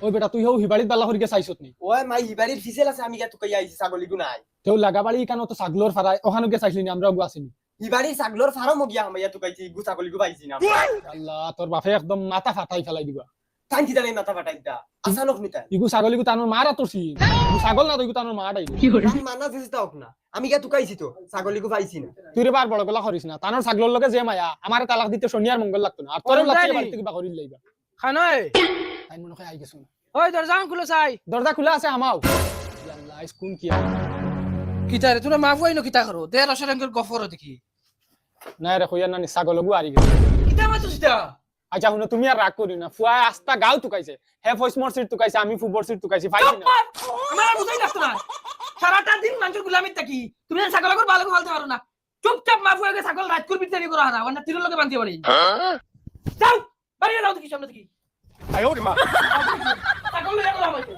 ওই বেটা তুই হও হিবাড়িত বালা করিকে চাইছত নি ওই মাই হিবাড়ির ফিসেল আছে আমি গিয়া তুকাই আইছি ছাগলি গু নাই তেও লাগাবাড়ি কেন তো ছাগলর ফারাই ওখানে গিয়ে চাইছিলি আমরা গু আসিনি হিবাড়ির ছাগলর ফার্ম গিয়া আমি তুকাইছি গু ছাগলি গু পাইছি না আল্লাহ তোর বাপে একদম মাথা ফাটাই ফেলাই দিবা তাই কি জানি মাথা ফাটাই দা আসানক নিতা ইগু ছাগলি গু তানোর মারা তোরছি ইগু ছাগল না তো ইগু তানোর মারাই আমি মানা চেষ্টা হোক না আমি গিয়া তুকাইছি তো ছাগলি গু পাইছি না তুই রে বার বড় গলা করিস না তানোর ছাগলর লগে যে মায়া আমার তালাক দিতে শনি আর মঙ্গল লাগতো না আর তোরও লাগছে বাড়ি থেকে বা করিল লাইবা খানয় তাই মনে হয় আই গেছ না ওই দরজা খুলে চাই দরজা খোলা আছে আমাও আল্লাহ স্কুন কি আর কিতারে তোরা মাফ হইনো কিতা করো দে রসরঙ্গের গফর দেখি না রে কইয়া না ছাগল গু আরি গেছে কিতা মাতো সিটা আচ্ছা শুনো তুমি আর রাগ করি না ফুয়া আস্তা গাও তুকাইছে হে ফয়সমর সিট তুকাইছে আমি ফুবর সিট তুকাইছি পাইছি না আমার আর বুঝাই লাগতো না সারাটা দিন মানুষের গুলামিত থাকি তুমি ছাগলকে ভালো করে বলতে পারো না চুপচাপ মাফ হয়ে গেছে ছাগল রাত করবি তৈরি করা হারা ওনা তিন লোকে বাঁধতে পারি যাও বাড়ি যাও দেখি সামনে দেখি আয় ওরে মা ছাগল লয়ে গেলাম হয়তো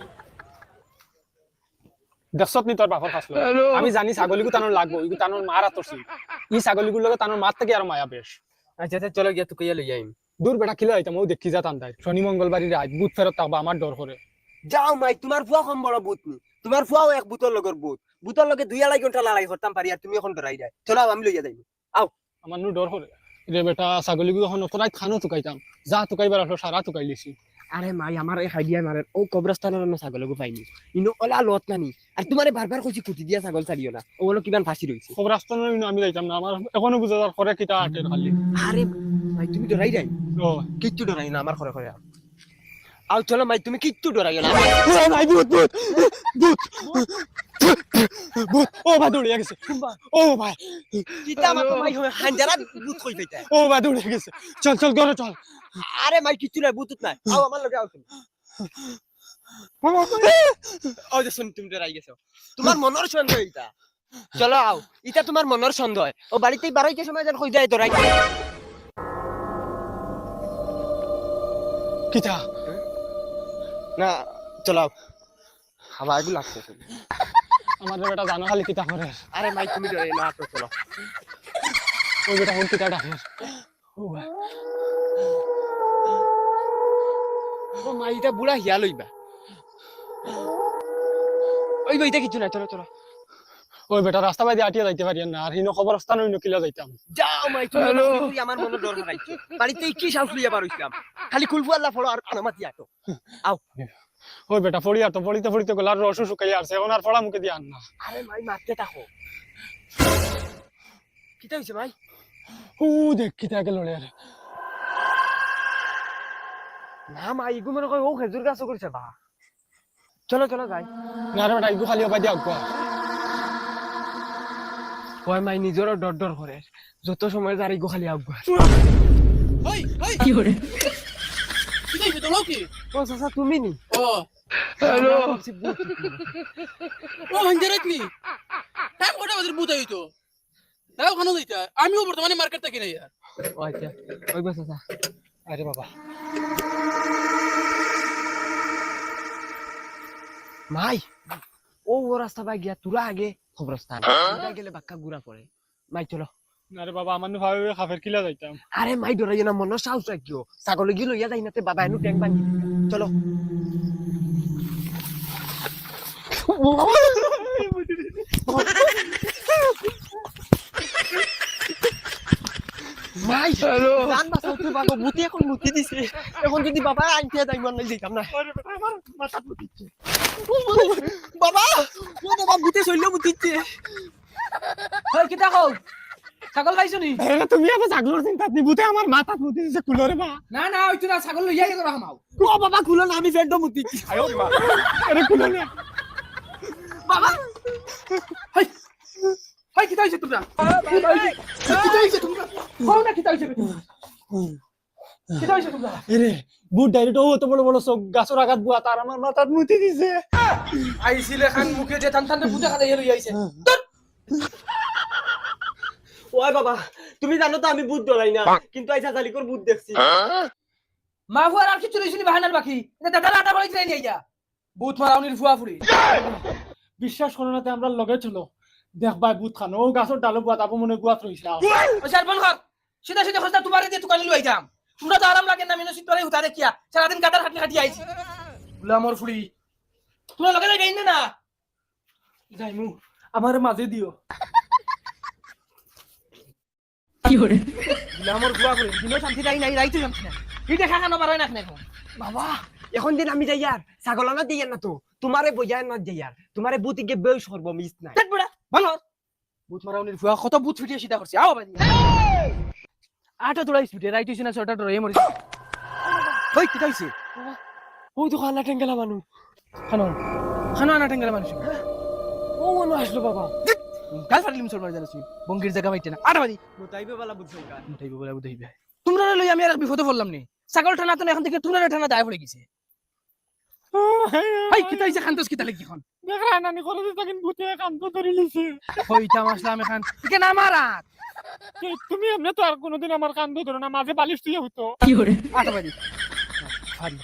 দেখছত নি তোর বাপর ফাসলো আমি জানি ছাগলিগু তানোর লাগবো ইগু তানোর মারা তোরছি ই ছাগলিগুর লগে তানোর মার থেকে আর মায়া বেশ আচ্ছা আচ্ছা চলো গিয়া তুকাইয়া লই আইম দূর বেটা খিলা আইতাম ও দেখি যা তান্দাই শনি মঙ্গলবারই রাত বুধ ফেরত থাকবা আমার ডর করে যাও মাই তোমার ফুয়া কম বড় বুত নি তোমার ফুয়াও এক বুতর লগর বুত বুতর লগে 2 ঘন্টা লড়াই করতাম পারি আর তুমি এখন ডরাই যায় চলো আমি লইয়া যাইব আমার নু ডর করে রে বেটা ছাগলিগু এখন তোরাই খানো তুকাইতাম যা তুকাইবার আসলো সারা তুকাই লিছি আরে মাই আমার এই হাইডিয়া মারে ও কবরস্থানের না ছাগল গো পাইনি ইনো ওলা লত নানি আর তোমারে বারবার কইছি কুটি দিয়া ছাগল ছাড়িও না ও হলো কিমান ফাঁসি রইছে খবর আসতো না আমি যাইতাম না আমার এখনো বুঝা যার করে কিটা আটের খালি আরে ভাই তুমি ডরাই যাই ও কিচ্ছু ডরাই না আমার করে আও চলো মাই তুমি কিচ্ছু ডরাইও না নাই ভূত ভূত ভূত ভূত ও ভাই দৌড়িয়া গেছে ও ভাই কিতা আমার তো মাই হানজারা ভূত কই পাইতা ও ভাই দৌড়িয়া গেছে চল চল ঘরে চল আরে মাই কিচ্ছু নাই ভূত নাই আও আমার লগে আও তুমি ও যে শুন তুমি ডরাই গেছো তোমার মনের সন্দেহ এটা চলো আও এটা তোমার মনের সন্দেহ ও বাড়িতেই বারোইতে সময় যেন কই যায় ডরাই কিটা না চলো হাওয়া এগুলো লাগতেছে আমার বেটা জানো খালি কিতা করে আরে মাই তুমি ডরাই না তো চলো ওই বেটা কোন কিতা ডাকে ও ভাই ও মাই এটা বুড়া হিয়া লইবা ওই বইটা কিছু না চলো চলো ওই বেটা রাস্তা বাইরে আটিয়া যাইতে পারি না আর হিনো খবর স্থান হইনো কিলা যাইতাম যাও মাই তুমি আমার মনে ডর লাগাইছো বাড়িতে কি সাহস লইয়া পারইছিলাম খালি কুলফু আল্লাহ ফলো আর নামাতি আটো আও ওই বেটা পড়ি আর তো পড়িতে পড়িতে গলার রস শুকাইয়া আসছে এখন আর পড়া মুখে দিয়ে আন না আরে মাই মারতে থাকো কিটা হইছে ভাই ও দেখ কিতা গেল রে না মাই ইগু মনে কই ও খেজুর গাছ কইছে বা চলো চলো যাই না রে বেটা ইগু খালি অবাই দিয়া গো ওই মাই নিজেরও ডর ডর করে যত সময় যার ইগু খালি আগুয়া ওই ওই কি করে কিতা হইছে তোলো কি ও চাচা তুমি নি ও হ্যালো ও হানজারাত নি টাইম কটা বাজে বুত হইতো দাও খানো দিতা আমিও বর্তমানে মার্কেট থেকে নাই यार ও আচ্ছা ওই বস চাচা আরে বাবা মাই ও রাস্তা বাই গিয়া তুরা আগে খবরস্থান ওটা গেলে বাক্কা গুড়া পড়ে মাই চলো আরে বাবা আমার নু ভাবে খাফের কিলা যাইতাম আরে মাই ডরাই না মন সাহস রাখিও ছাগল গিয়ে লইয়া যাই নাতে বাবা এনু ট্যাঙ্ক বান্ধি চলো মাই হ্যালো জান বাসাও তুই বাবা মুতি এখন মুতি দিছে এখন যদি বাবা আইতে যাই মন নাই যাইতাম না আরে বেটা আমার মাথা মুতিছে বাবা ও বাবা মুতি চললো মুতিছে ওই কিতা কও ছাগল খাইছো নি আরে তুমি আবার ছাগলর চিন্তা নিবুতে আমার মাথা মুতিছে কুলরে বা না না ওইতো না ছাগল লইয়া গেল হামাও ও বাবা খুলো না আমি ফেন্ড মুতিছি আয় ওরে মা আরে কুলরে বাবা হাই হাই কিতা হইছে তোমরা কিতা হইছে তোমরা কও না কিতা হইছে কিতা হইছে তোমরা আরে বুট ডাইরেক্ট ও তো বড় বড় সব গাছর আঘাত বুয়া তার আমার মাথা মুতি দিছে আইছিলে খান মুখে যে টান টান বুঝা খালে লইয়া আইছে ওই বাবা তুমি জানো তো আমি বুট ডরাই না কিন্তু আইসা জালিকর বুট দেখছি মা ফুয়ার আর কিছু রইছনি বাহানার বাকি এটা দাদা আটা বলাই দিলাই নিয়া বুত মারাউনির ফুয়া ফুরি বিশ্বাস করো না আমরা লগে চলো দেখ ভাই বুট খানো ও গাছর ডালো বুয়া তাপো মনে গুয়াত রইছে ও সারপন ঘর সিধা সিধা খোঁজটা তোমারে দিয়ে দোকানে লই যাম তোমরা তো আরাম লাগে না মিনো সিট পারে উতারে কিয়া সারা দিন কাটার খাটি খাটি আইছি গুলামর ফুড়ি তোমার লগে যাই গাইন না যাইমু আমার মাঝে দিও কি করে গুলামর ফুয়া করে দিনো শান্তি নাই নাই রাইতে শান্তি না এই দেখা খানো পারে না এখন বাবা এখন দিন আমি যাই আর ছাগল না দিয়ে না তো তোমারে বইয়ার না যাই আর তোমারে বুতিকে বেউ সর্বমিস নাই দেখ বড়া ভালো বুত মারাউনির ফুয়া কত বুত ফিটিয়ে সিধা করছে আও বাড়ি আটা তোড়াই ফিটে রাইট হইছে না ছটা রয়ে মরি ওই কি হইছে ও তো খানা টেঙ্গেলা মানু খানো খানো আনা টেঙ্গেলা মানুষ ও মনে আসলো বাবা কাল ফাটলিম সরবার জানাছি বঙ্গির জায়গা মাইতে না আটা বাড়ি মোটাইবে বালা বুঝছো কা উঠাইবে বলে উঠাইবে তোমরা লই আমি আর বিপদে পড়লাম নি ছাগল টানা তো এখন থেকে তোমরা টানা দায় পড়ে গেছে হাই কি তাইছে খান্তস কি তালে কি খন দেখরা নানি করে দিতাকিন ভূতে কান্ত ধরে লিছে হইতা মাসলাম এখন কে না মারা তুমি এমনি তো আর কোনোদিন আমার কান্দ ধরো না মাঝে বালিশ দিয়ে হতো কি করে আটা বাড়ি ফাড়ি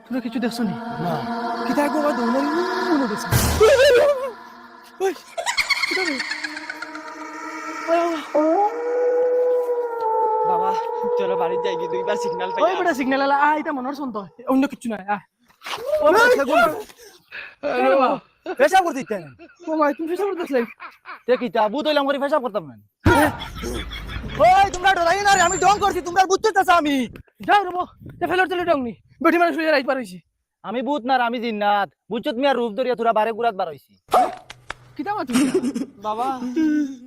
তুমি কিছু দেখছো নি না কি তাই গো দৌড়ানি মনে দেখছো ওই কি করে বাবা চলো বাড়ি যাই কি দুইবার সিগন্যাল পাই ওই বড় সিগন্যাল আলা এটা মনর সন্ত অন্য কিছু নাই ও পেশা করতে দিতেন ও মাই তুমি ফেসা করতেছ তে কি তা বুত হইলাম করে পেশা করতাম না ওই তোমরা ডরাই না রে আমি ডং করছি তোমরা বুঝতেছ আমি যাও রবো তে ফেলর চলে ডং নি বেটি মানুষ হয়ে রাইত পার হইছি আমি ভূত না আমি জিন্নাত বুঝছত মিয়া রূপ ধরিয়া তোরা বারে গুরাত বার হইছি কিতা মা তুমি বাবা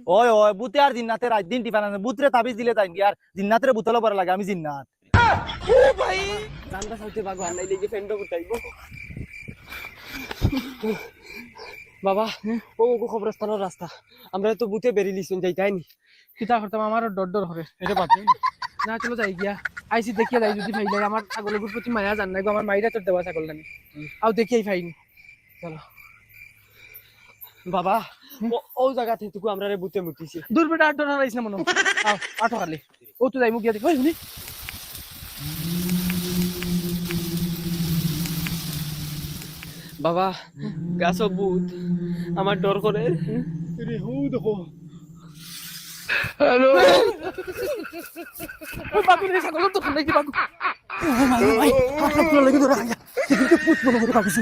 ওই ওই বুতে আর জিন্নাতে রাত দিন টিফানা বুতরে তাবিজ দিলে তাই আর জিন্নাতের বুতলে পড়া লাগে আমি জিন্নাত ও ভাই গানটা সাইতে বাগো আর নাইলে যে ফেন্ডো গুটাইবো বাবা ও খবরস্থানের রাস্তা আমরা তো বুতে বেরিলিছুন যাই তাই নি কিতা করতাম আমার ডর ডর করে এটা বাদ না চলো যাই গিয়া আইসি দেখিয়া যাই যদি ফাইলাই আমার ছাগলের প্রতি মায়া জান নাই গো আমার মাইরা তোর দেওয়া ছাগল নানি আও দেখিয়াই ফাইনি চলো বাবা ও জায়গা থেকে আমরা রে বুতে মুতিছি দূর বেটা আর ডর হারাইছ না মনো আও আটো খালি ও তো যাই মুখ গিয়া দেখ ওই শুনি বাবা গাছ বুত আমার ডর করে রে হু দেখো হ্যালো ওই বাবু রে ছাগল তো খালাই দি বাবু ও ভাই ভাই হাত লাগলো লাগি ধরে আয়া কিন্তু পুত মনে করে ভাবিছি